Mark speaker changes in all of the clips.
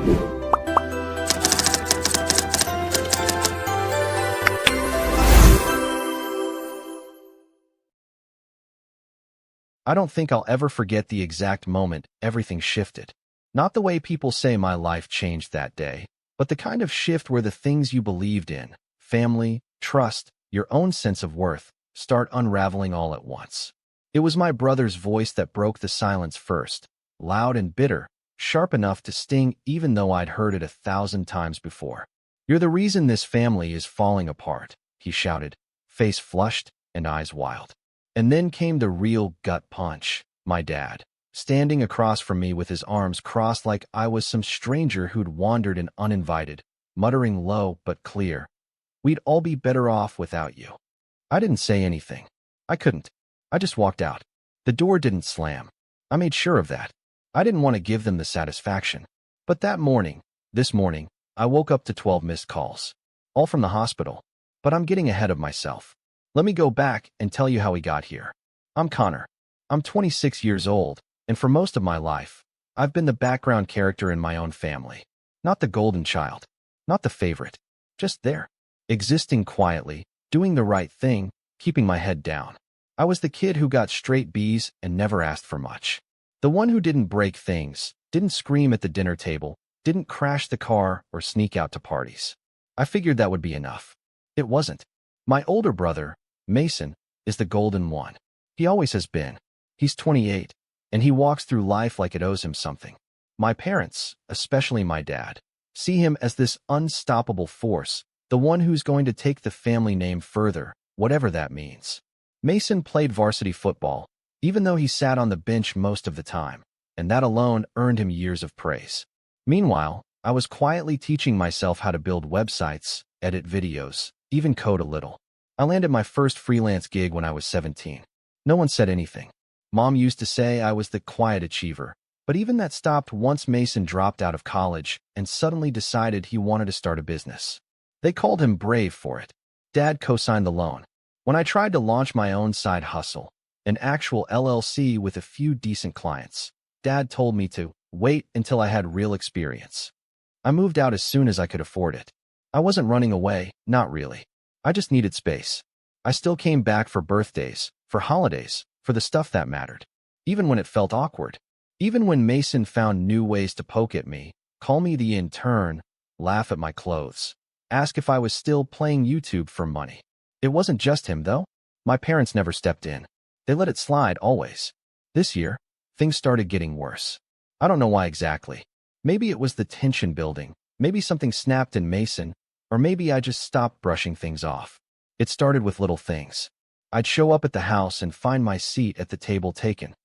Speaker 1: I don't think I'll ever forget the exact moment everything shifted. Not the way people say my life changed that day, but the kind of shift where the things you believed in, family, trust, your own sense of worth, start unraveling all at once. It was my brother's voice that broke the silence first, loud and bitter, sharp enough to sting even though I'd heard it 1,000 times before. "You're the reason this family is falling apart," he shouted, face flushed and eyes wild. And then came the real gut punch. My dad, standing across from me with his arms crossed like I was some stranger who'd wandered in uninvited, muttering low but clear, "We'd all be better off without you." I didn't say anything. I couldn't. I just walked out. The door didn't slam. I made sure of that. I didn't want to give them the satisfaction. But this morning, I woke up to 12 missed calls. All from the hospital. But I'm getting ahead of myself. Let me go back and tell you how we got here. I'm Connor. I'm 26 years old, and for most of my life, I've been the background character in my own family. Not the golden child. Not the favorite. Just there. Existing quietly, doing the right thing, keeping my head down. I was the kid who got straight B's and never asked for much. The one who didn't break things, didn't scream at the dinner table, didn't crash the car or sneak out to parties. I figured that would be enough. It wasn't. My older brother, Mason, is the golden one. He always has been. He's 28, and he walks through life like it owes him something. My parents, especially my dad, see him as this unstoppable force, the one who's going to take the family name further, whatever that means. Mason played varsity football, even though he sat on the bench most of the time, and that alone earned him years of praise. Meanwhile, I was quietly teaching myself how to build websites, edit videos, even code a little. I landed my first freelance gig when I was 17. No one said anything. Mom used to say I was the quiet achiever, but even that stopped once Mason dropped out of college and suddenly decided he wanted to start a business. They called him brave for it. Dad co-signed the loan. When I tried to launch my own side hustle, an actual LLC with a few decent clients, Dad told me to wait until I had real experience. I moved out as soon as I could afford it. I wasn't running away, not really. I just needed space. I still came back for birthdays, for holidays, for the stuff that mattered. Even when it felt awkward. Even when Mason found new ways to poke at me, call me the intern, laugh at my clothes, ask if I was still playing YouTube for money. It wasn't just him, though. My parents never stepped in. They let it slide, always. This year, things started getting worse. I don't know why exactly. Maybe it was the tension building. Maybe something snapped in Mason, or maybe I just stopped brushing things off. It started with little things. I'd show up at the house and find my seat at the table taken.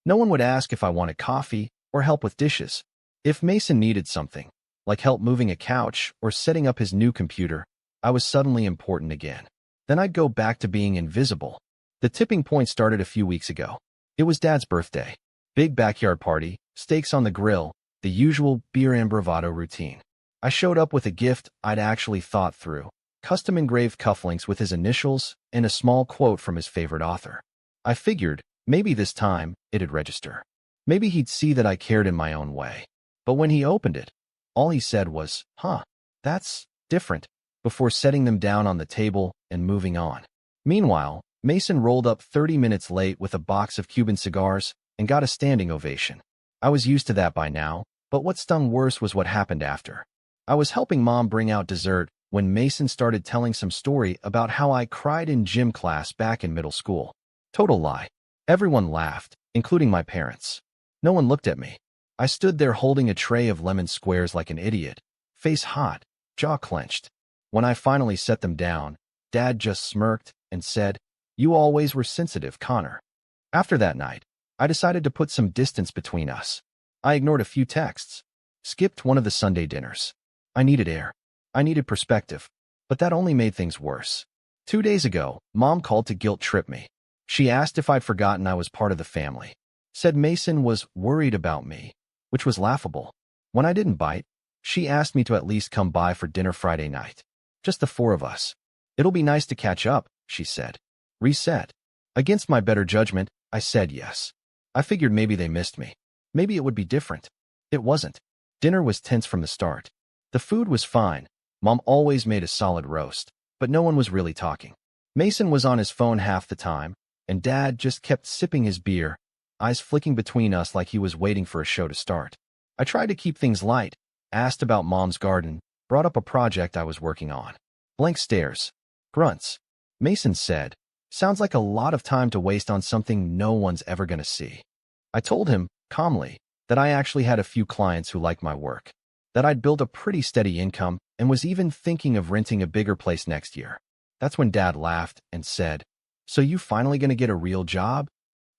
Speaker 1: No one would ask if I wanted coffee or help with dishes. If Mason needed something, like help moving a couch or setting up his new computer, I was suddenly important again. Then I'd go back to being invisible. The tipping point started a few weeks ago. It was Dad's birthday. Big backyard party, steaks on the grill, the usual beer and bravado routine. I showed up with a gift I'd actually thought through, custom engraved cufflinks with his initials and a small quote from his favorite author. I figured, maybe this time, it'd register. Maybe he'd see that I cared in my own way. But when he opened it, all he said was, "Huh, that's different," before setting them down on the table and moving on. Meanwhile, Mason rolled up 30 minutes late with a box of Cuban cigars and got a standing ovation. I was used to that by now, but what stung worse was what happened after. I was helping Mom bring out dessert when Mason started telling some story about how I cried in gym class back in middle school. Total lie. Everyone laughed, including my parents. No one looked at me. I stood there holding a tray of lemon squares like an idiot, face hot, jaw clenched. When I finally set them down, Dad just smirked and said, "You always were sensitive, Connor." After that night, I decided to put some distance between us. I ignored a few texts, skipped one of the Sunday dinners. I needed air. I needed perspective. But that only made things worse. 2 days ago, Mom called to guilt trip me. She asked if I'd forgotten I was part of the family. Said Mason was worried about me, which was laughable. When I didn't bite, she asked me to at least come by for dinner Friday night. Just the four of us. "It'll be nice to catch up," she said. Reset. Against my better judgment, I said yes. I figured maybe they missed me. Maybe it would be different. It wasn't. Dinner was tense from the start. The food was fine. Mom always made a solid roast, but no one was really talking. Mason was on his phone half the time, and Dad just kept sipping his beer, eyes flicking between us like he was waiting for a show to start. I tried to keep things light, asked about Mom's garden, brought up a project I was working on. Blank stares. Grunts. Mason said, "Sounds like a lot of time to waste on something no one's ever gonna see." I told him, calmly, that I actually had a few clients who liked my work, that I'd built a pretty steady income and was even thinking of renting a bigger place next year. That's when Dad laughed and said, "So you finally gonna get a real job?"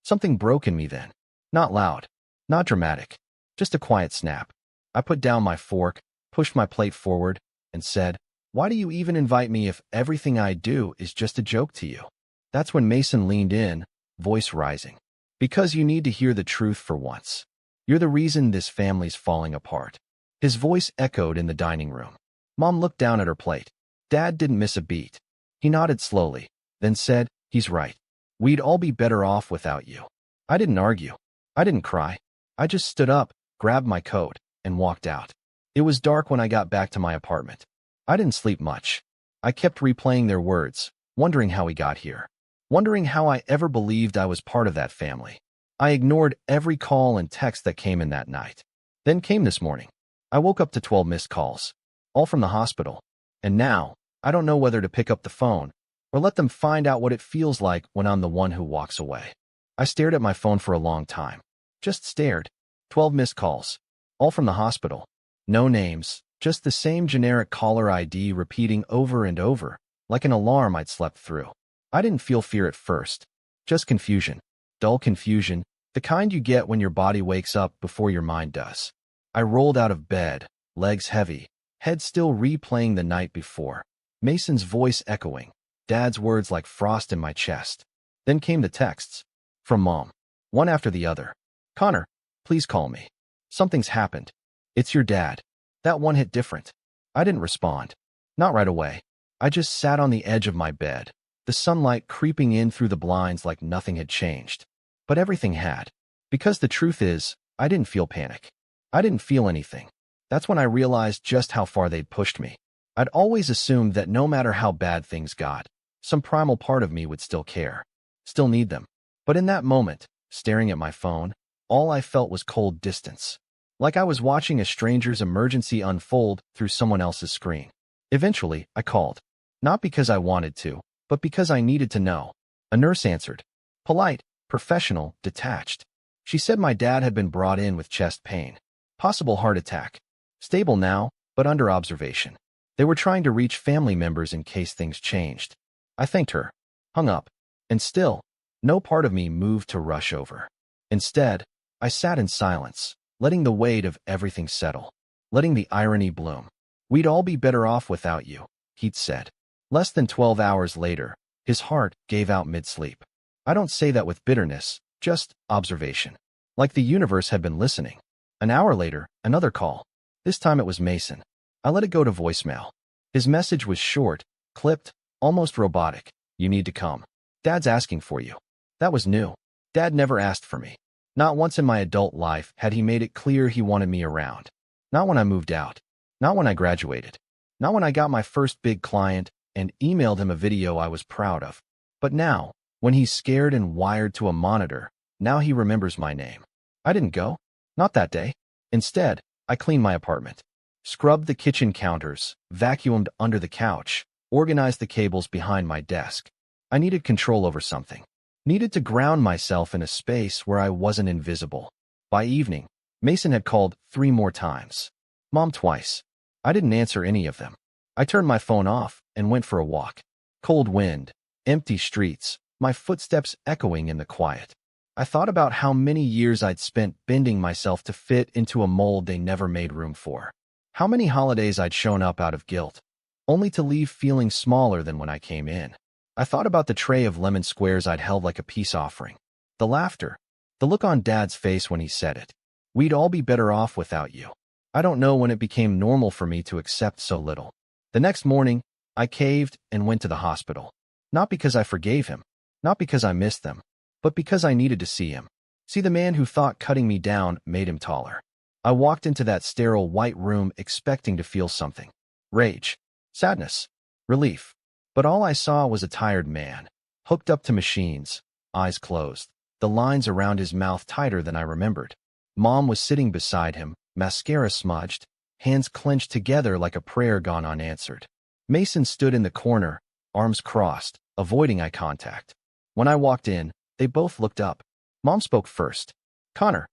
Speaker 1: Something broke in me then. Not loud, not dramatic, just a quiet snap. I put down my fork, pushed my plate forward, and said, "Why do you even invite me if everything I do is just a joke to you?" That's when Mason leaned in, voice rising. "Because you need to hear the truth for once. You're the reason this family's falling apart." His voice echoed in the dining room. Mom looked down at her plate. Dad didn't miss a beat. He nodded slowly, then said, "He's right. We'd all be better off without you." I didn't argue. I didn't cry. I just stood up, grabbed my coat, and walked out. It was dark when I got back to my apartment. I didn't sleep much. I kept replaying their words, wondering how we got here, wondering how I ever believed I was part of that family. I ignored every call and text that came in that night. Then came this morning. I woke up to 12 missed calls, all from the hospital. And now, I don't know whether to pick up the phone or let them find out what it feels like when I'm the one who walks away. I stared at my phone for a long time. Just stared. 12 missed calls, all from the hospital. No names, just the same generic caller ID repeating over and over, like an alarm I'd slept through. I didn't feel fear at first, just confusion. Dull confusion, the kind you get when your body wakes up before your mind does. I rolled out of bed, legs heavy, head still replaying the night before. Mason's voice echoing, Dad's words like frost in my chest. Then came the texts. From Mom. One after the other. "Connor, please call me. Something's happened. It's your dad." That one hit different. I didn't respond. Not right away. I just sat on the edge of my bed, the sunlight creeping in through the blinds like nothing had changed. But everything had. Because the truth is, I didn't feel panic. I didn't feel anything. That's when I realized just how far they'd pushed me. I'd always assumed that no matter how bad things got, some primal part of me would still care, still need them. But in that moment, staring at my phone, all I felt was cold distance. Like I was watching a stranger's emergency unfold through someone else's screen. Eventually, I called. Not because I wanted to, but because I needed to know. A nurse answered. Polite, professional, detached. She said my dad had been brought in with chest pain. Possible heart attack. Stable now, but under observation. They were trying to reach family members in case things changed. I thanked her. Hung up. And still, no part of me moved to rush over. Instead, I sat in silence, letting the weight of everything settle, letting the irony bloom. "We'd all be better off without you," he'd said. Less than 12 hours later, his heart gave out mid-sleep. I don't say that with bitterness, just observation. Like the universe had been listening. An hour later, another call. This time it was Mason. I let it go to voicemail. His message was short, clipped, almost robotic. "You need to come. Dad's asking for you." That was new. Dad never asked for me. Not once in my adult life had he made it clear he wanted me around. Not when I moved out. Not when I graduated. Not when I got my first big client and emailed him a video I was proud of. But now, when he's scared and wired to a monitor, now he remembers my name. I didn't go. Not that day. Instead, I cleaned my apartment. Scrubbed the kitchen counters, vacuumed under the couch, organized the cables behind my desk. I needed control over something. Needed to ground myself in a space where I wasn't invisible. By evening, Mason had called 3 more times. Mom twice. I didn't answer any of them. I turned my phone off and went for a walk. Cold wind, empty streets, my footsteps echoing in the quiet. I thought about how many years I'd spent bending myself to fit into a mold they never made room for. How many holidays I'd shown up out of guilt, only to leave feeling smaller than when I came in. I thought about the tray of lemon squares I'd held like a peace offering. The laughter. The look on Dad's face when he said it. "We'd all be better off without you." I don't know when it became normal for me to accept so little. The next morning, I caved and went to the hospital. Not because I forgave him. Not because I missed them. But because I needed to see him. See the man who thought cutting me down made him taller. I walked into that sterile white room expecting to feel something. Rage, sadness, relief. But all I saw was a tired man, hooked up to machines, eyes closed, the lines around his mouth tighter than I remembered. Mom was sitting beside him, mascara smudged, hands clenched together like a prayer gone unanswered. Mason stood in the corner, arms crossed, avoiding eye contact. When I walked in, they both looked up. Mom spoke first. "Connor,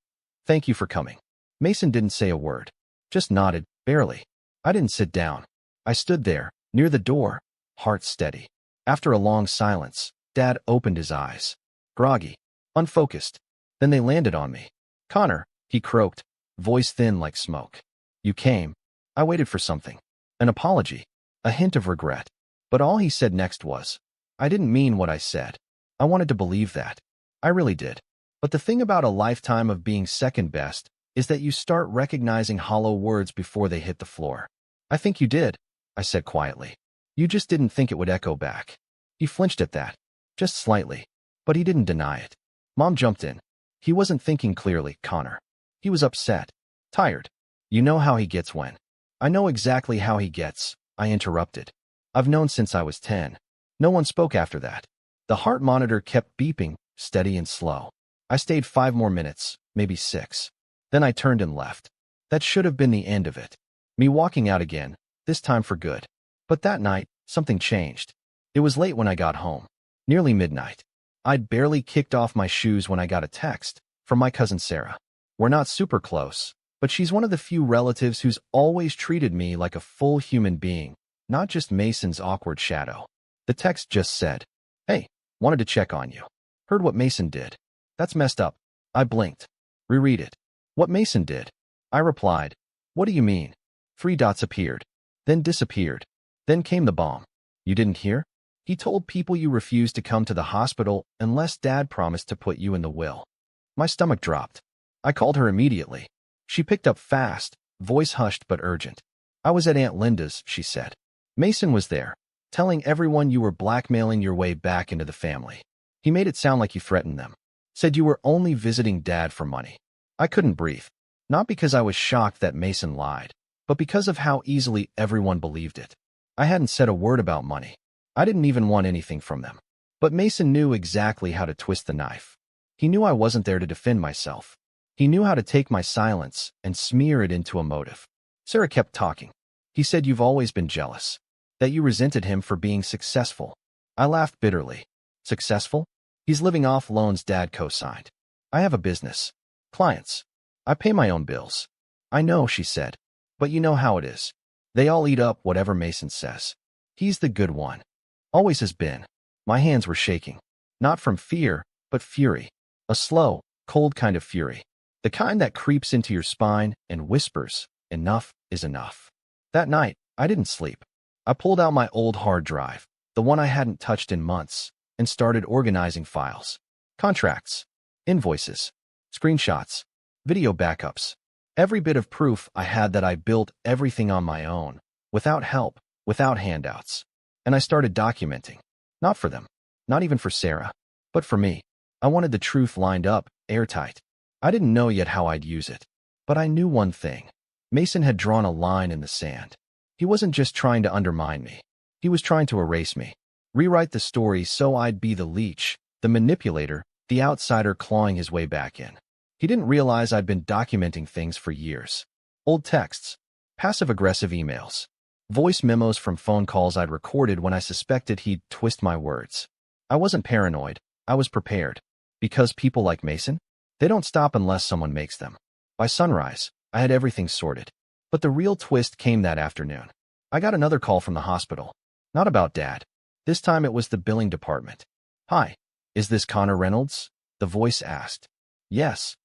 Speaker 1: thank you for coming." Mason didn't say a word, just nodded, barely. I didn't sit down. I stood there, near the door, heart steady. After a long silence, Dad opened his eyes. Groggy, unfocused. Then they landed on me. "Connor," he croaked, voice thin like smoke. "You came." I waited for something. An apology. A hint of regret. But all he said next was, "I didn't mean what I said." I wanted to believe that. I really did. But the thing about a lifetime of being second best is that you start recognizing hollow words before they hit the floor. "I think you did," I said quietly. "You just didn't think it would echo back." He flinched at that. Just slightly. But he didn't deny it. Mom jumped in. "He wasn't thinking clearly, Connor. He was upset. Tired. You know how he gets when." "I know exactly how he gets," I interrupted. "I've known since I was 10. No one spoke after that. The heart monitor kept beeping, steady and slow. I stayed 5 more minutes, maybe 6. Then I turned and left. That should have been the end of it. Me walking out again, this time for good. But that night, something changed. It was late when I got home. Nearly midnight. I'd barely kicked off my shoes when I got a text from my cousin Sarah. We're not super close, but she's one of the few relatives who's always treated me like a full human being, not just Mason's awkward shadow. The text just said, "Hey, wanted to check on you. Heard what Mason did. That's messed up." I blinked. "Reread it." "What Mason did?" I replied. "What do you mean?" 3 dots appeared, then disappeared. Then came the bomb. "You didn't hear? He told people you refused to come to the hospital unless Dad promised to put you in the will." My stomach dropped. I called her immediately. She picked up fast, voice hushed but urgent. "I was at Aunt Linda's," she said. "Mason was there, telling everyone you were blackmailing your way back into the family. He made it sound like you threatened them. Said you were only visiting Dad for money." I couldn't breathe. Not because I was shocked that Mason lied, but because of how easily everyone believed it. I hadn't said a word about money. I didn't even want anything from them. But Mason knew exactly how to twist the knife. He knew I wasn't there to defend myself. He knew how to take my silence and smear it into a motive. Sarah kept talking. "He said you've always been jealous, that you resented him for being successful." I laughed bitterly. "Successful? He's living off loans Dad co-signed. I have a business. Clients. I pay my own bills." "I know," she said. "But you know how it is. They all eat up whatever Mason says. He's the good one. Always has been." My hands were shaking. Not from fear, but fury. A slow, cold kind of fury. The kind that creeps into your spine and whispers, "Enough is enough." That night, I didn't sleep. I pulled out my old hard drive, the one I hadn't touched in months, and started organizing files. Contracts, invoices, screenshots, video backups. Every bit of proof I had that I built everything on my own, without help, without handouts. And I started documenting. Not for them, not even for Sarah, but for me. I wanted the truth lined up, airtight. I didn't know yet how I'd use it. But I knew one thing. Mason had drawn a line in the sand. He wasn't just trying to undermine me. He was trying to erase me. Rewrite the story so I'd be the leech, the manipulator, the outsider clawing his way back in. He didn't realize I'd been documenting things for years. Old texts, passive-aggressive emails, voice memos from phone calls I'd recorded when I suspected he'd twist my words. I wasn't paranoid. I was prepared. Because people like Mason, they don't stop unless someone makes them. By sunrise, I had everything sorted. But the real twist came that afternoon. I got another call from the hospital. Not about Dad. This time it was the billing department. "Hi, is this Connor Reynolds?" the voice asked. "Yes.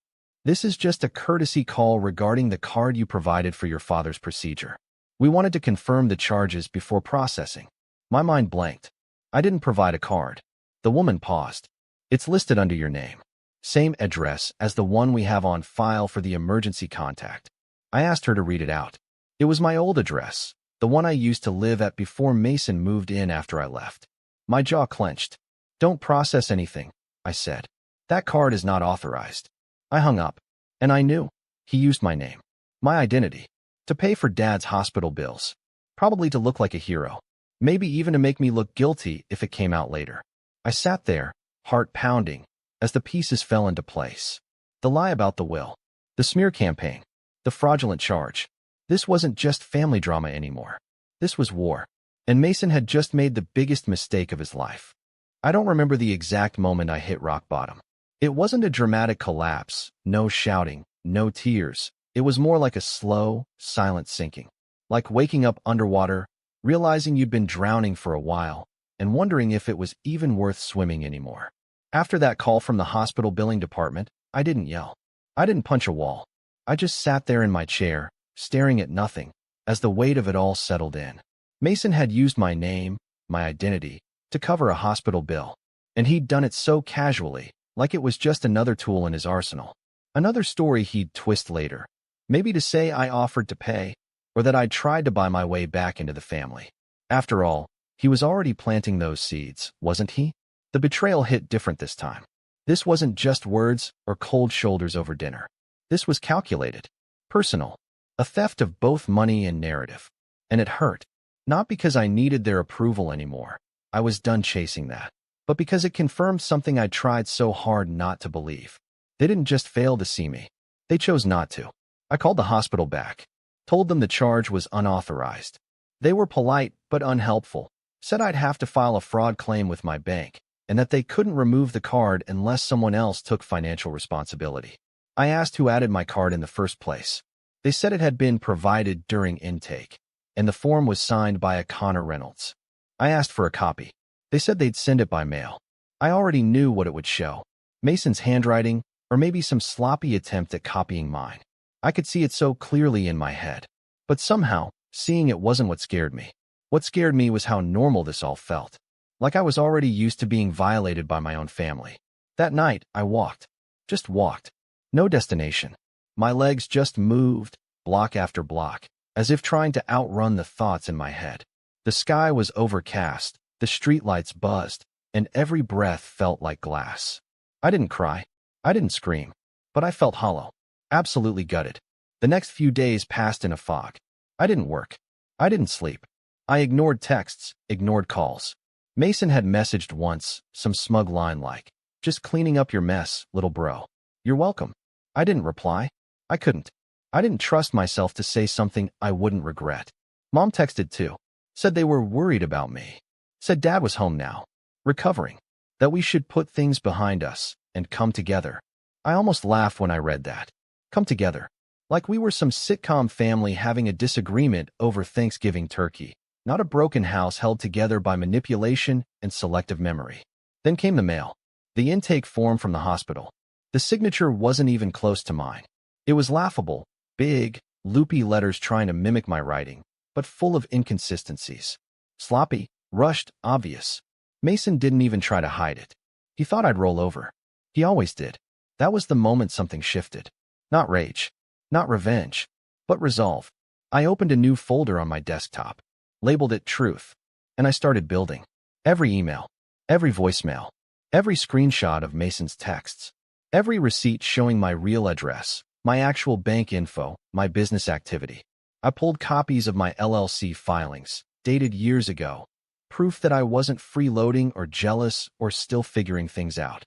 Speaker 1: This is just a courtesy call regarding the card you provided for your father's procedure. We wanted to confirm the charges before processing." My mind blanked. I didn't provide a card. The woman paused. "It's listed under your name. Same address as the one we have on file for the emergency contact." I asked her to read it out. It was my old address, the one I used to live at before Mason moved in after I left. My jaw clenched. "Don't process anything," I said. "That card is not authorized." I hung up. And I knew. He used my name. My identity. To pay for Dad's hospital bills. Probably to look like a hero. Maybe even to make me look guilty if it came out later. I sat there, heart pounding, as the pieces fell into place. The lie about the will. The smear campaign. The fraudulent charge. This wasn't just family drama anymore. This was war. And Mason had just made the biggest mistake of his life. I don't remember the exact moment I hit rock bottom. It wasn't a dramatic collapse, no shouting, no tears. It was more like a slow, silent sinking. Like waking up underwater, realizing you'd been drowning for a while, and wondering if it was even worth swimming anymore. After that call from the hospital billing department, I didn't yell. I didn't punch a wall. I just sat there in my chair, staring at nothing, as the weight of it all settled in. Mason had used my name, my identity, to cover a hospital bill, and he'd done it so casually, like it was just another tool in his arsenal. Another story he'd twist later, maybe to say I offered to pay, or that I'd tried to buy my way back into the family. After all, he was already planting those seeds, wasn't he? The betrayal hit different this time. This wasn't just words or cold shoulders over dinner. This was calculated, personal, a theft of both money and narrative. And it hurt, not because I needed their approval anymore. I was done chasing that, but because it confirmed something I tried so hard not to believe. They didn't just fail to see me. They chose not to. I called the hospital back, told them the charge was unauthorized. They were polite but unhelpful, said I'd have to file a fraud claim with my bank, and that they couldn't remove the card unless someone else took financial responsibility. I asked who added my card in the first place. They said it had been provided during intake, and the form was signed by a Connor Reynolds. I asked for a copy. They said they'd send it by mail. I already knew what it would show. Mason's handwriting, or maybe some sloppy attempt at copying mine. I could see it so clearly in my head. But somehow, seeing it wasn't what scared me. What scared me was how normal this all felt. Like I was already used to being violated by my own family. That night, I walked. Just walked. No destination. My legs just moved, block after block, as if trying to outrun the thoughts in my head. The sky was overcast, the streetlights buzzed, and every breath felt like glass. I didn't cry. I didn't scream. But I felt hollow. Absolutely gutted. The next few days passed in a fog. I didn't work. I didn't sleep. I ignored texts, ignored calls. Mason had messaged once, some smug line like, "Just cleaning up your mess, little bro. You're welcome." I didn't reply. I couldn't. I didn't trust myself to say something I wouldn't regret. Mom texted too. Said they were worried about me. Said Dad was home now, recovering. That we should put things behind us and come together. I almost laughed when I read that. Come together. Like we were some sitcom family having a disagreement over Thanksgiving turkey, not a broken house held together by manipulation and selective memory. Then came the mail. The intake form from the hospital. The signature wasn't even close to mine. It was laughable, big, loopy letters trying to mimic my writing, but full of inconsistencies. Sloppy, rushed, obvious. Mason didn't even try to hide it. He thought I'd roll over. He always did. That was the moment something shifted. Not rage, not revenge, but resolve. I opened a new folder on my desktop, labeled it Truth, and I started building. Every email, every voicemail, every screenshot of Mason's texts, every receipt showing my real address, my actual bank info, my business activity. I pulled copies of my LLC filings, dated years ago, proof that I wasn't freeloading or jealous or still figuring things out.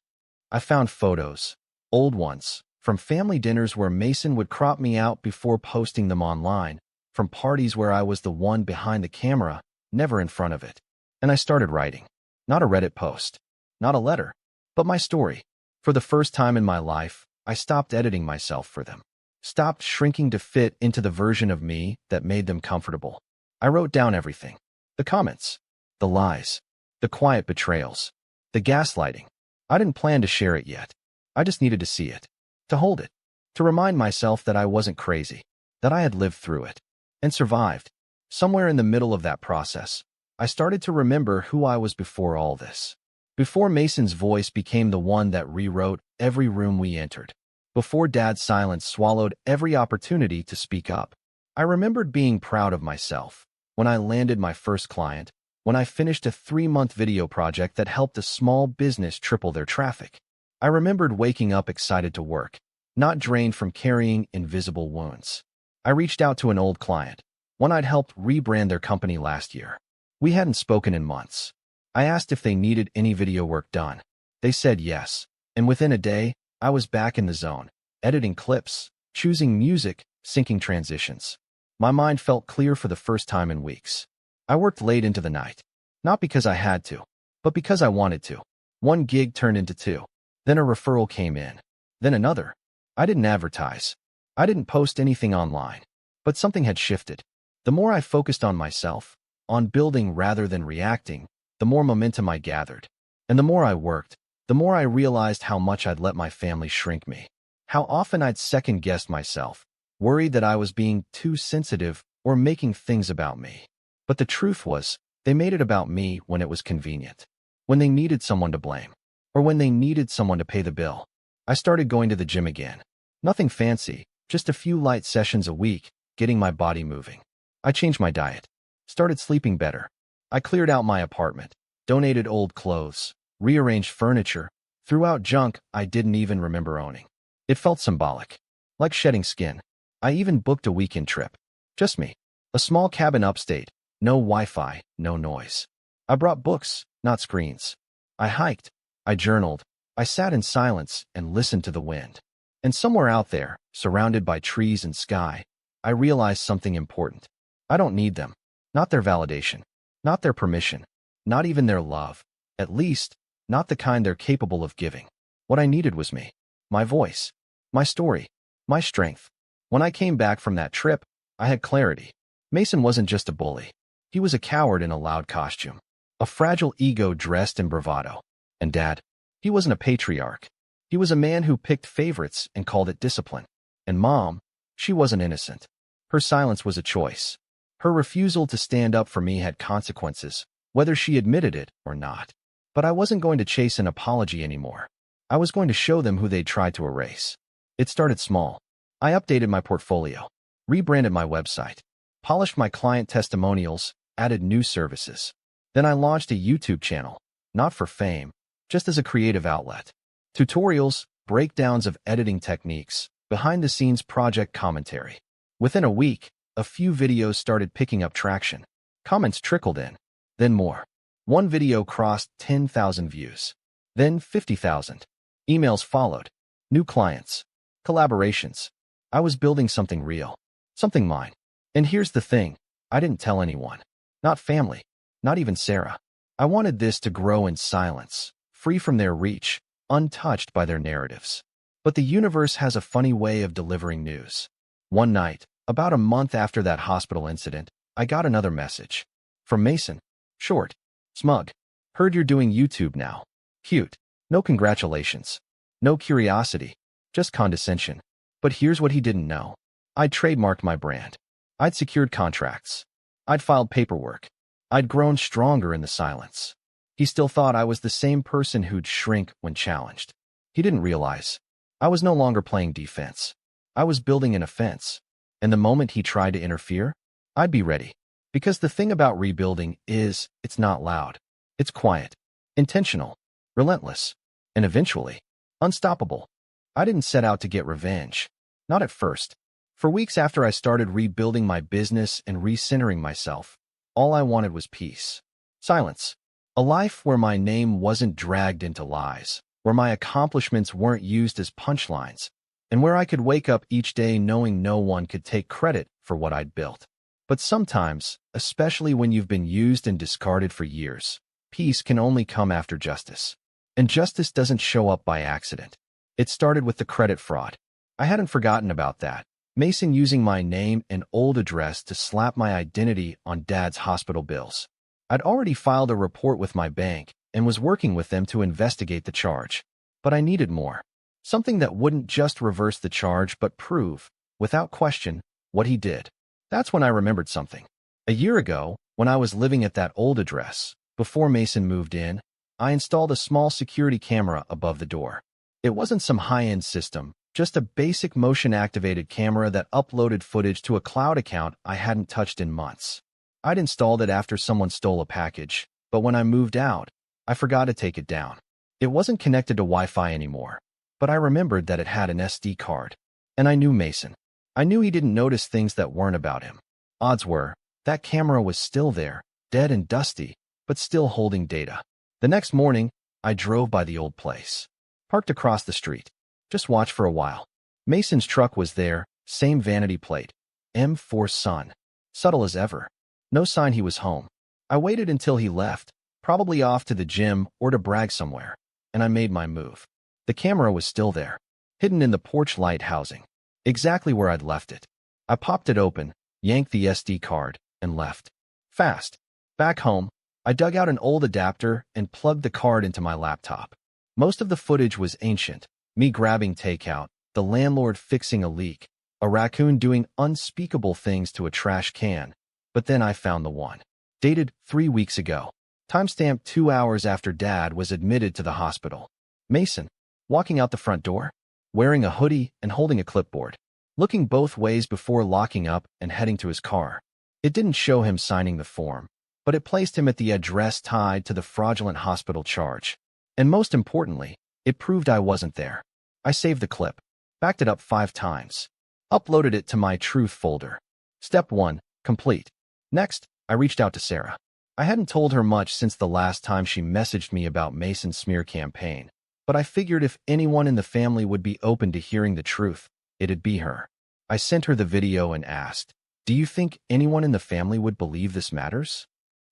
Speaker 1: I found photos, old ones, from family dinners where Mason would crop me out before posting them online, from parties where I was the one behind the camera, never in front of it. And I started writing. Not a Reddit post, not a letter, but my story. For the first time in my life, I stopped editing myself for them. Stopped shrinking to fit into the version of me that made them comfortable. I wrote down everything. The comments, the lies, the quiet betrayals, the gaslighting. I didn't plan to share it yet. I just needed to see it, to hold it, to remind myself that I wasn't crazy, that I had lived through it, and survived. Somewhere in the middle of that process, I started to remember who I was before all this. Before Mason's voice became the one that rewrote every room we entered. Before Dad's silence swallowed every opportunity to speak up. I remembered being proud of myself when I landed my first client, when I finished a 3-month video project that helped a small business triple their traffic. I remembered waking up excited to work, not drained from carrying invisible wounds. I reached out to an old client, one I'd helped rebrand their company last year. We hadn't spoken in months. I asked if they needed any video work done. They said yes, and within a day, I was back in the zone, editing clips, choosing music, syncing transitions. My mind felt clear for the first time in weeks. I worked late into the night, not because I had to, but because I wanted to. One gig turned into two. Then a referral came in. Then another. I didn't advertise. I didn't post anything online. But something had shifted. The more I focused on myself, on building rather than reacting, the more momentum I gathered. And the more I worked, the more I realized how much I'd let my family shrink me. How often I'd second-guessed myself, worried that I was being too sensitive or making things about me. But the truth was, they made it about me when it was convenient. When they needed someone to blame. Or when they needed someone to pay the bill. I started going to the gym again. Nothing fancy, just a few light sessions a week, getting my body moving. I changed my diet. Started sleeping better. I cleared out my apartment, donated old clothes, rearranged furniture, threw out junk I didn't even remember owning. It felt symbolic. Like shedding skin. I even booked a weekend trip. Just me. A small cabin upstate. No Wi-Fi, no noise. I brought books, not screens. I hiked. I journaled. I sat in silence and listened to the wind. And somewhere out there, surrounded by trees and sky, I realized something important. I don't need them. Not their validation. Not their permission. Not even their love. At least, not the kind they're capable of giving. What I needed was me. My voice. My story. My strength. When I came back from that trip, I had clarity. Mason wasn't just a bully. He was a coward in a loud costume. A fragile ego dressed in bravado. And Dad, he wasn't a patriarch. He was a man who picked favorites and called it discipline. And Mom, she wasn't innocent. Her silence was a choice. Her refusal to stand up for me had consequences, whether she admitted it or not. But I wasn't going to chase an apology anymore. I was going to show them who they'd tried to erase. It started small. I updated my portfolio, rebranded my website, polished my client testimonials, added new services. Then I launched a YouTube channel, not for fame, just as a creative outlet. Tutorials, breakdowns of editing techniques, behind-the-scenes project commentary. Within a week, a few videos started picking up traction. Comments trickled in. Then more. One video crossed 10,000 views. Then 50,000. Emails followed. New clients. Collaborations. I was building something real. Something mine. And here's the thing. I didn't tell anyone. Not family. Not even Sarah. I wanted this to grow in silence, free from their reach, untouched by their narratives. But the universe has a funny way of delivering news. One night, about a month after that hospital incident, I got another message. From Mason. Short. Smug. Heard you're doing YouTube now. Cute. No congratulations. No curiosity. Just condescension. But here's what he didn't know. I'd trademarked my brand. I'd secured contracts. I'd filed paperwork. I'd grown stronger in the silence. He still thought I was the same person who'd shrink when challenged. He didn't realize. I was no longer playing defense. I was building an offense. And the moment he tried to interfere, I'd be ready. Because the thing about rebuilding is, it's not loud. It's quiet. Intentional. Relentless. And eventually, unstoppable. I didn't set out to get revenge. Not at first. For weeks after I started rebuilding my business and recentering myself, all I wanted was peace. Silence. A life where my name wasn't dragged into lies, where my accomplishments weren't used as punchlines, and where I could wake up each day knowing no one could take credit for what I'd built. But sometimes, especially when you've been used and discarded for years, peace can only come after justice. And justice doesn't show up by accident. It started with the credit fraud. I hadn't forgotten about that. Mason using my name and old address to slap my identity on Dad's hospital bills. I'd already filed a report with my bank and was working with them to investigate the charge. But I needed more. Something that wouldn't just reverse the charge but prove, without question, what he did. That's when I remembered something. A year ago, when I was living at that old address, before Mason moved in, I installed a small security camera above the door. It wasn't some high-end system, just a basic motion-activated camera that uploaded footage to a cloud account I hadn't touched in months. I'd installed it after someone stole a package, but when I moved out, I forgot to take it down. It wasn't connected to Wi-Fi anymore, but I remembered that it had an SD card. And I knew Mason. I knew he didn't notice things that weren't about him. Odds were, that camera was still there, dead and dusty, but still holding data. The next morning, I drove by the old place. Parked across the street. Just watched for a while. Mason's truck was there, same vanity plate. M4 Son. Subtle as ever. No sign he was home. I waited until he left, probably off to the gym or to brag somewhere, and I made my move. The camera was still there, hidden in the porch light housing, exactly where I'd left it. I popped it open, yanked the SD card, and left. Fast. Back home, I dug out an old adapter and plugged the card into my laptop. Most of the footage was ancient, me grabbing takeout, the landlord fixing a leak, a raccoon doing unspeakable things to a trash can. But then I found the one. Dated 3 weeks ago. Timestamped 2 hours after Dad was admitted to the hospital. Mason, walking out the front door, wearing a hoodie and holding a clipboard, looking both ways before locking up and heading to his car. It didn't show him signing the form, but it placed him at the address tied to the fraudulent hospital charge. And most importantly, it proved I wasn't there. I saved the clip, backed it up 5 times, uploaded it to my Truth folder. Step 1, complete. Next, I reached out to Sarah. I hadn't told her much since the last time she messaged me about Mason's smear campaign, but I figured if anyone in the family would be open to hearing the truth, it'd be her. I sent her the video and asked, "Do you think anyone in the family would believe this matters?"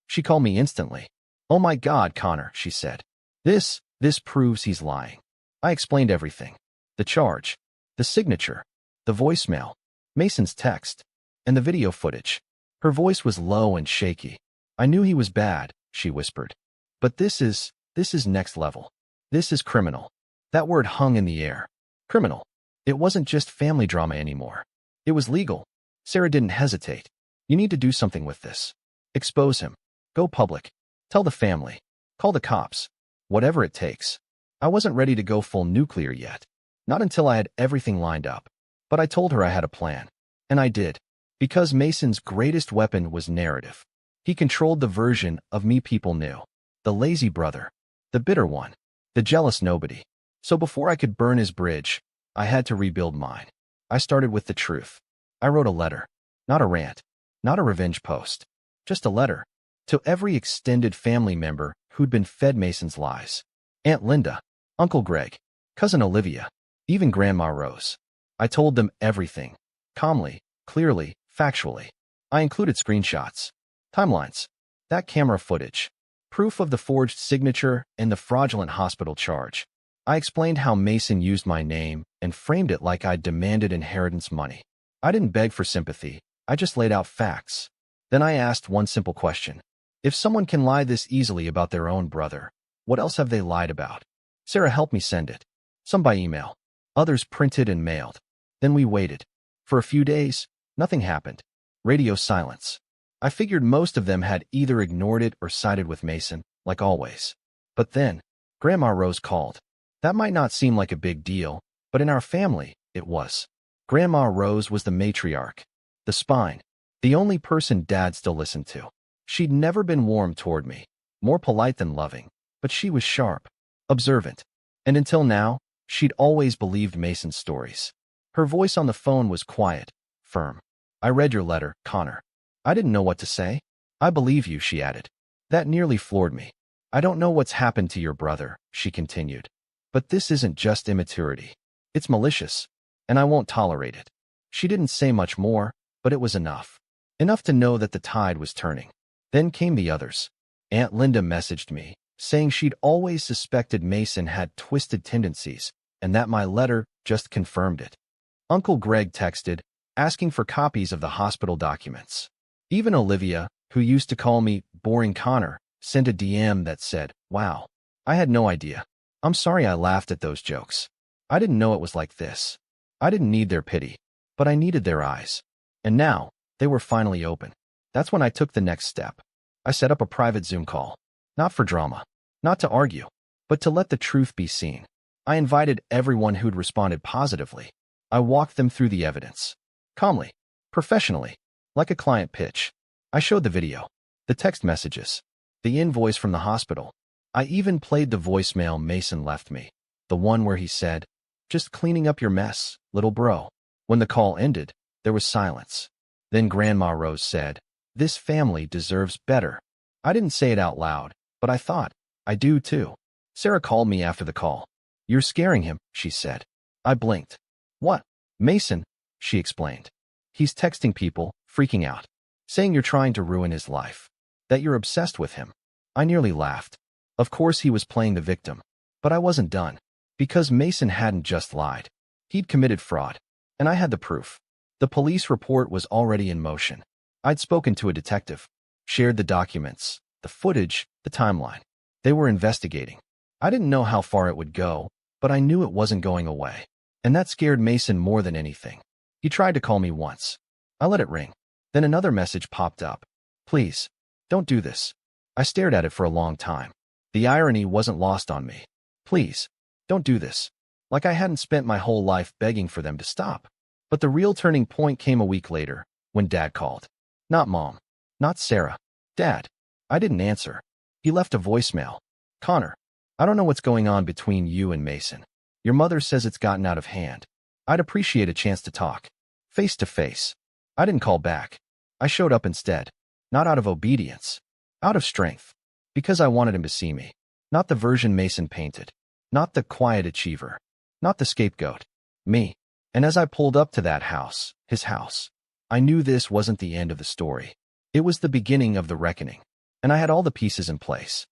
Speaker 1: She called me instantly. "Oh my God, Connor," she said. This proves he's lying." I explained everything. The charge, the signature, the voicemail, Mason's text, and the video footage. Her voice was low and shaky. "I knew he was bad," she whispered. "But this is next level. This is criminal." That word hung in the air. Criminal. It wasn't just family drama anymore. It was legal. Sarah didn't hesitate. "You need to do something with this. Expose him. Go public. Tell the family. Call the cops. Whatever it takes." I wasn't ready to go full nuclear yet. Not until I had everything lined up. But I told her I had a plan. And I did. Because Mason's greatest weapon was narrative. He controlled the version of me people knew. The lazy brother. The bitter one. The jealous nobody. So before I could burn his bridge, I had to rebuild mine. I started with the truth. I wrote a letter. Not a rant. Not a revenge post. Just a letter. To every extended family member who'd been fed Mason's lies. Aunt Linda. Uncle Greg. Cousin Olivia. Even Grandma Rose. I told them everything. Calmly, clearly, factually. I included screenshots. Timelines. That camera footage. Proof of the forged signature and the fraudulent hospital charge. I explained how Mason used my name and framed it like I'd demanded inheritance money. I didn't beg for sympathy. I just laid out facts. Then I asked one simple question. If someone can lie this easily about their own brother, what else have they lied about? Sarah helped me send it. Some by email. Others printed and mailed. Then we waited. For a few days, nothing happened. Radio silence. I figured most of them had either ignored it or sided with Mason, like always. But then, Grandma Rose called. That might not seem like a big deal, but in our family, it was. Grandma Rose was the matriarch, the spine, the only person Dad still listened to. She'd never been warm toward me, more polite than loving, but she was sharp, observant. And until now, she'd always believed Mason's stories. Her voice on the phone was quiet, firm. "I read your letter, Connor." I didn't know what to say. "I believe you," she added. That nearly floored me. "I don't know what's happened to your brother," she continued. "But this isn't just immaturity. It's malicious, and I won't tolerate it." She didn't say much more, but it was enough. Enough to know that the tide was turning. Then came the others. Aunt Linda messaged me, saying she'd always suspected Mason had twisted tendencies, and that my letter just confirmed it. Uncle Greg texted, asking for copies of the hospital documents. Even Olivia, who used to call me Boring Connor, sent a DM that said, "Wow, I had no idea. I'm sorry I laughed at those jokes. I didn't know it was like this." I didn't need their pity, but I needed their eyes. And now, they were finally open. That's when I took the next step. I set up a private Zoom call. Not for drama, not to argue, but to let the truth be seen. I invited everyone who'd responded positively. I walked them through the evidence. Calmly, professionally, like a client pitch. I showed the video, the text messages, the invoice from the hospital. I even played the voicemail Mason left me, the one where he said, "Just cleaning up your mess, little bro." When the call ended, There was silence. Then Grandma Rose said, "This family deserves better." I didn't say it out loud, but I thought, I do too. Sarah called me after the call. "You're scaring him," she said. I blinked. "What?" "Mason," she explained. "He's texting people, freaking out, saying you're trying to ruin his life, that you're obsessed with him." I nearly laughed. Of course he was playing the victim. But I wasn't done. Because Mason hadn't just lied. He'd committed fraud. And I had the proof. The police report was already in motion. I'd spoken to a detective, shared the documents, the footage, the timeline. They were investigating. I didn't know how far it would go, but I knew it wasn't going away. And that scared Mason more than anything. He tried to call me once. I let it ring. Then another message popped up. "Please, don't do this." I stared at it for a long time. The irony wasn't lost on me. "Please, don't do this." Like I hadn't spent my whole life begging for them to stop. But the real turning point came a week later, when Dad called. Not Mom. Not Sarah. Dad. I didn't answer. He left a voicemail. "Connor, I don't know what's going on between you and Mason. Your mother says it's gotten out of hand. I'd appreciate a chance to talk. Face to face." I didn't call back. I showed up instead. Not out of obedience. Out of strength. Because I wanted him to see me. Not the version Mason painted. Not the quiet achiever. Not the scapegoat. Me. And as I pulled up to that house, his house, I knew this wasn't the end of the story. It was the beginning of the reckoning. And I had all the pieces in place.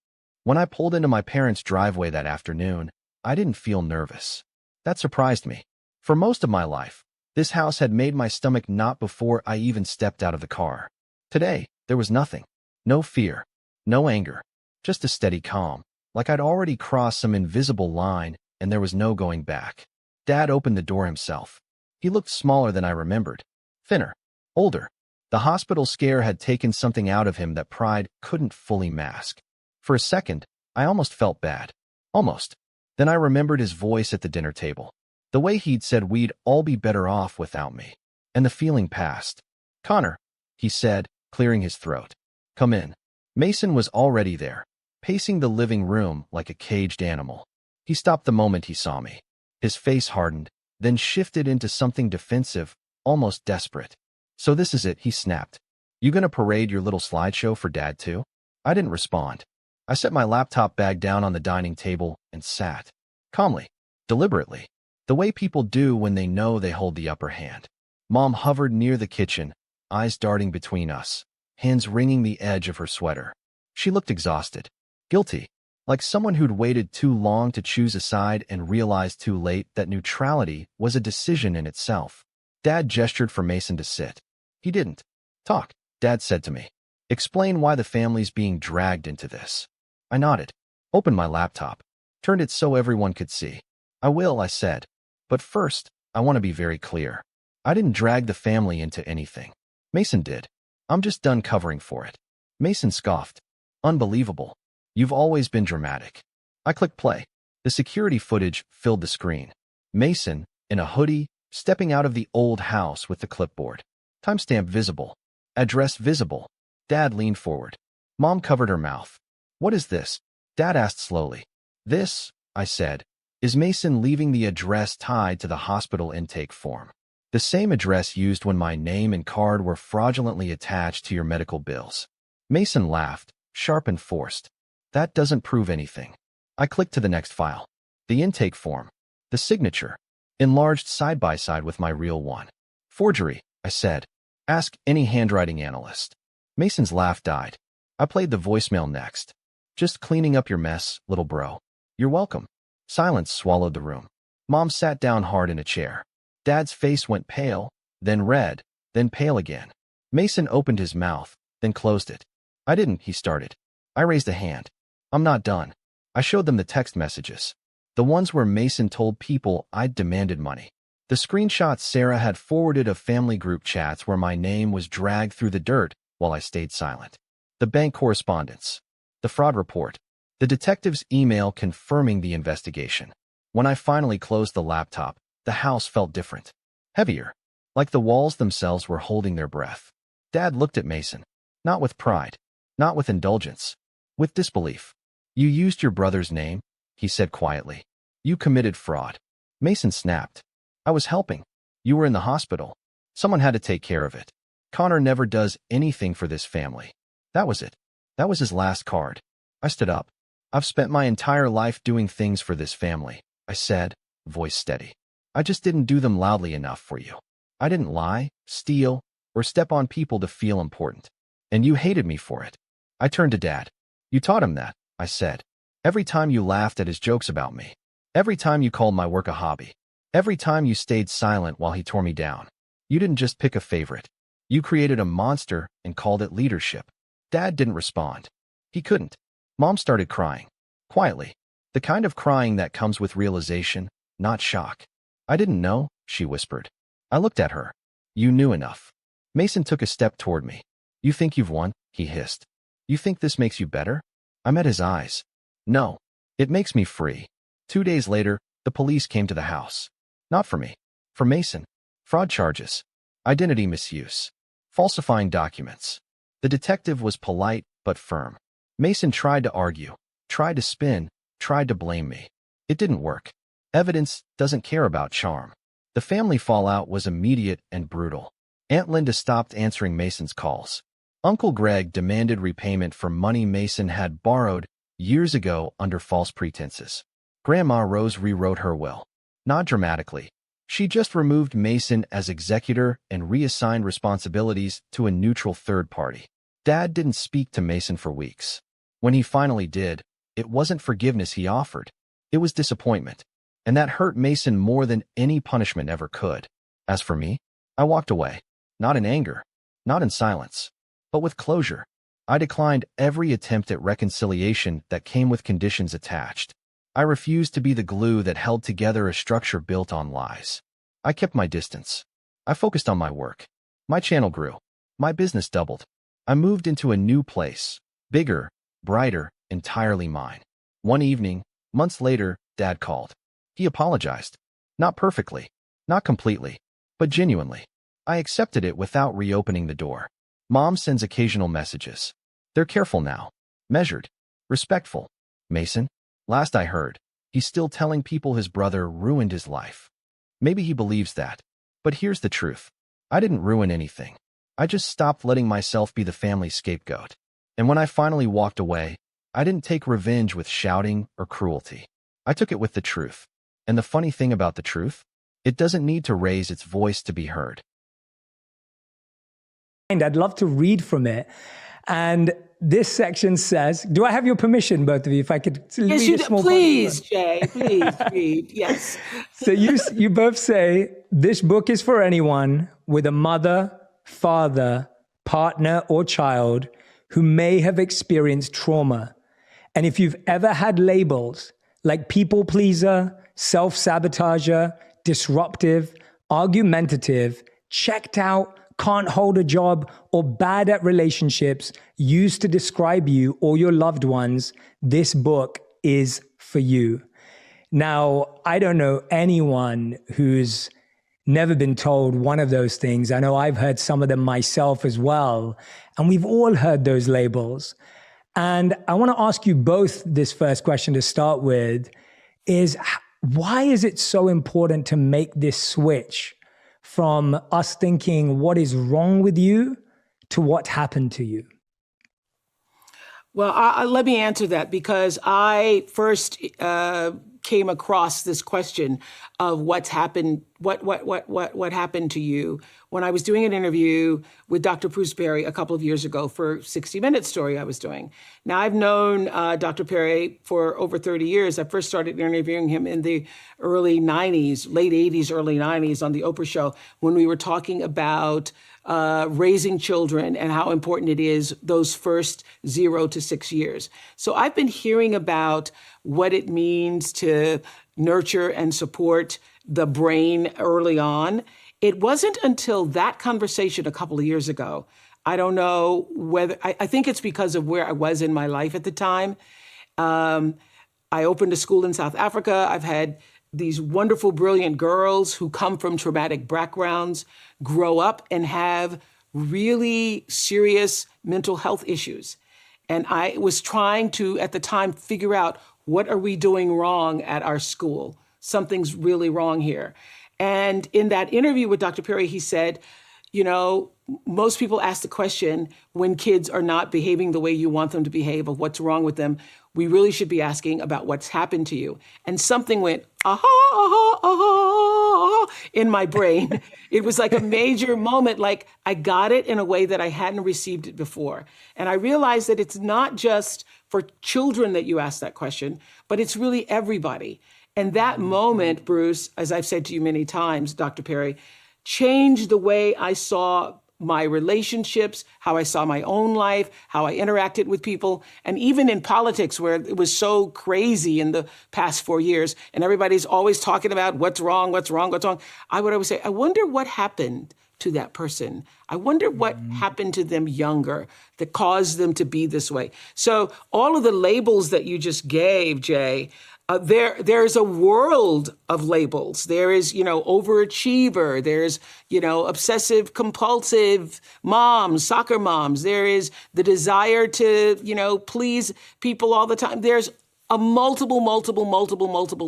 Speaker 1: When I pulled into my parents' driveway that afternoon, I didn't feel nervous. That surprised me. For most of my life, this house had made my stomach knot before I even stepped out of the car. Today, there was nothing. No fear. No anger. Just a steady calm. Like I'd already crossed some invisible line and there was no going back. Dad opened the door himself. He looked smaller than I remembered. Thinner. Older. The hospital scare had taken something out of him that pride couldn't fully mask. For a second, I almost felt bad. Almost. Then I remembered his voice at the dinner table. The way he'd said we'd all be better off without me. And the feeling passed. "Connor," he said, clearing his throat. "Come in." Mason was already there, pacing the living room like a caged animal. He stopped the moment he saw me. His face hardened, then shifted into something defensive, almost desperate. "So this is it," he snapped. "You gonna parade your little slideshow for Dad too?" I didn't respond. I set my laptop bag down on the dining table and sat. Calmly. Deliberately. The way people do when they know they hold the upper hand. Mom hovered near the kitchen, eyes darting between us, hands wringing the edge of her sweater. She looked exhausted. Guilty. Like someone who'd waited too long to choose a side and realized too late that neutrality was a decision in itself. Dad gestured for Mason to sit. He didn't. "Talk," Dad said to me. "Explain why the family's being dragged into this." I nodded. Opened my laptop. Turned it so everyone could see. "I will," I said. "But first, I want to be very clear. I didn't drag the family into anything. Mason did. I'm just done covering for it." Mason scoffed. "Unbelievable. You've always been dramatic." I clicked play. The security footage filled the screen. Mason, in a hoodie, stepping out of the old house with the clipboard. Timestamp visible. Address visible. Dad leaned forward. Mom covered her mouth. "What is this?" Dad asked slowly. "This," I said, "is Mason leaving the address tied to the hospital intake form. The same address used when my name and card were fraudulently attached to your medical bills." Mason laughed, sharp and forced. "That doesn't prove anything." I clicked to the next file. The intake form. The signature. Enlarged side by side with my real one. "Forgery," I said. "Ask any handwriting analyst." Mason's laugh died. I played the voicemail next. "Just cleaning up your mess, little bro." "You're welcome." Silence swallowed the room. Mom sat down hard in a chair. Dad's face went pale, then red, then pale again. Mason opened his mouth, then closed it. "I didn't," he started. I raised a hand. "I'm not done." I showed them the text messages. The ones where Mason told people I'd demanded money. The screenshots Sarah had forwarded of family group chats where my name was dragged through the dirt while I stayed silent. The bank correspondence. The fraud report. The detective's email confirming the investigation. When I finally closed the laptop, the house felt different. Heavier. Like the walls themselves were holding their breath. Dad looked at Mason. Not with pride. Not with indulgence. With disbelief. "You used your brother's name," he said quietly. "You committed fraud." Mason snapped. "I was helping. You were in the hospital." Someone had to take care of it. Connor never does anything for this family. That was it. That was his last card. I stood up. I've spent my entire life doing things for this family, I said, voice steady. I just didn't do them loudly enough for you. I didn't lie, steal, or step on people to feel important. And you hated me for it. I turned to Dad. You taught him that, I said. Every time you laughed at his jokes about me. Every time you called my work a hobby. Every time you stayed silent while he tore me down. You didn't just pick a favorite. You created a monster and called it leadership. Dad didn't respond. He couldn't. Mom started crying. Quietly. The kind of crying that comes with realization, not shock. I didn't know, she whispered. I looked at her. You knew enough. Mason took a step toward me. You think you've won? He hissed. You think this makes you better? I met his eyes. No. It makes me free. 2 days later, the police came to the house. Not for me. For Mason. Fraud charges. Identity misuse. Falsifying documents. The detective was polite but firm. Mason tried to argue, tried to spin, tried to blame me. It didn't work. Evidence doesn't care about charm. The family fallout was immediate and brutal. Aunt Linda stopped answering Mason's calls. Uncle Greg demanded repayment for money Mason had borrowed years ago under false pretenses. Grandma Rose rewrote her will. Not dramatically. She just removed Mason as executor and reassigned responsibilities to a neutral third party. Dad didn't speak to Mason for weeks. When he finally did, it wasn't forgiveness he offered. It was disappointment. And that hurt Mason more than any punishment ever could. As for me, I walked away. Not in anger. Not in silence. But with closure. I declined every attempt at reconciliation that came with conditions attached. I refused to be the glue that held together a structure built on lies. I kept my distance. I focused on my work. My channel grew. My business doubled. I moved into a new place. Bigger, brighter, entirely mine. One evening, months later, Dad called. He apologized. Not perfectly. Not completely. But genuinely. I accepted it without reopening the door. Mom sends occasional messages. They're careful now. Measured. Respectful. Mason? Last I heard, he's still telling people his brother ruined his life. Maybe he believes that. But here's the truth. I didn't ruin anything. I just stopped letting myself be the family scapegoat. And when I finally walked away, I didn't take revenge with shouting or cruelty. I took it with the truth. And the funny thing about the truth? It doesn't need to raise its voice to be heard.
Speaker 2: I'd love to read from it. And this section says, do I have your permission, both of you, if I could read
Speaker 3: yes, you
Speaker 2: a
Speaker 3: do.
Speaker 2: small
Speaker 3: Please, Jay, please read. Yes.
Speaker 2: So you both say, this book is for anyone with a mother, father, partner, or child who may have experienced trauma. And if you've ever had labels like people pleaser, self-sabotager, disruptive, argumentative, checked out, can't hold a job, or bad at relationships used to describe you or your loved ones, this book is for you. Now, I don't know anyone who's never been told one of those things. I know I've heard some of them myself as well. And we've all heard those labels. And I want to ask you both this first question to start with is, why is it so important to make this switch from us thinking what is wrong with you to what happened to you?
Speaker 3: Well, let me answer that because I first came across this question of what's happened, what happened to you when I was doing an interview with Dr. Bruce Perry a couple of years ago for 60 Minutes story I was doing. Now, I've known Dr. Perry for over 30 years. I first started interviewing him in the early 90s, late 80s, early 90s on the Oprah show when we were talking about raising children and how important it is those first 0 to 6 years. So I've been hearing about what it means to nurture and support the brain early on. It wasn't until that conversation a couple of years ago. I don't know whether, I think it's because of where I was in my life at the time. I opened a school in South Africa. I've had these wonderful, brilliant girls who come from traumatic backgrounds, grow up and have really serious mental health issues. And I was trying to, at the time, figure out what are we doing wrong at our school? Something's really wrong here. And in that interview with Dr. Perry, he said, you know, most people ask the question when kids are not behaving the way you want them to behave, of what's wrong with them. We really should be asking about what's happened to you. And something went, aha, aha, aha, in my brain. It was like a major moment, like I got it in a way that I hadn't received it before. And I realized that it's not just for children that you ask that question, but it's really everybody. And that moment, Bruce, as I've said to you many times, Dr. Perry, changed the way I saw my relationships, how I saw my own life, how I interacted with people, and even in politics where it was so crazy in the past 4 years, and everybody's always talking about what's wrong, what's wrong, what's wrong. I would always say, I wonder what happened to that person. I wonder what happened to them younger that caused them to be this way. So all of the labels that you just gave, Jay, there's a world of labels. There is, overachiever. There's, obsessive compulsive moms, soccer moms. There is the desire to, please people all the time. There's a multiple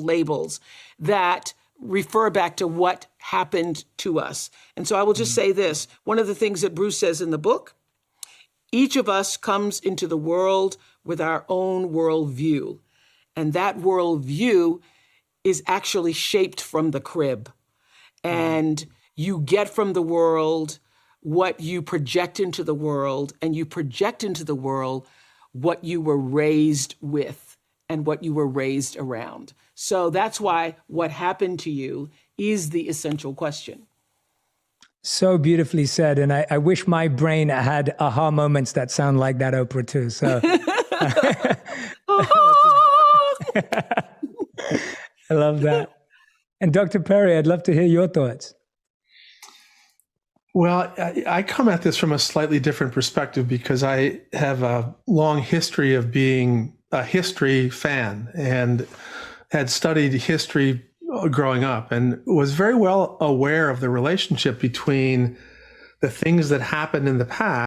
Speaker 3: labels that refer back to what happened to us. And so I will just say this. One of the things that Bruce says in the book, each of us comes into the world with our own worldview. And that worldview is actually shaped from the crib. And you get from the world what you project into the world, and you project into the world what you were raised with and what you were raised around. So that's why what happened to you is the essential question.
Speaker 2: So beautifully said. And I wish my brain had aha moments that sound like that, Oprah, too. So I love that. And Dr. Perry, I'd love to hear your thoughts.
Speaker 4: Well, I come at this from a slightly different perspective because I have a long history of being a history fan and had studied history growing up and was very well aware of the relationship between the things that happened in the past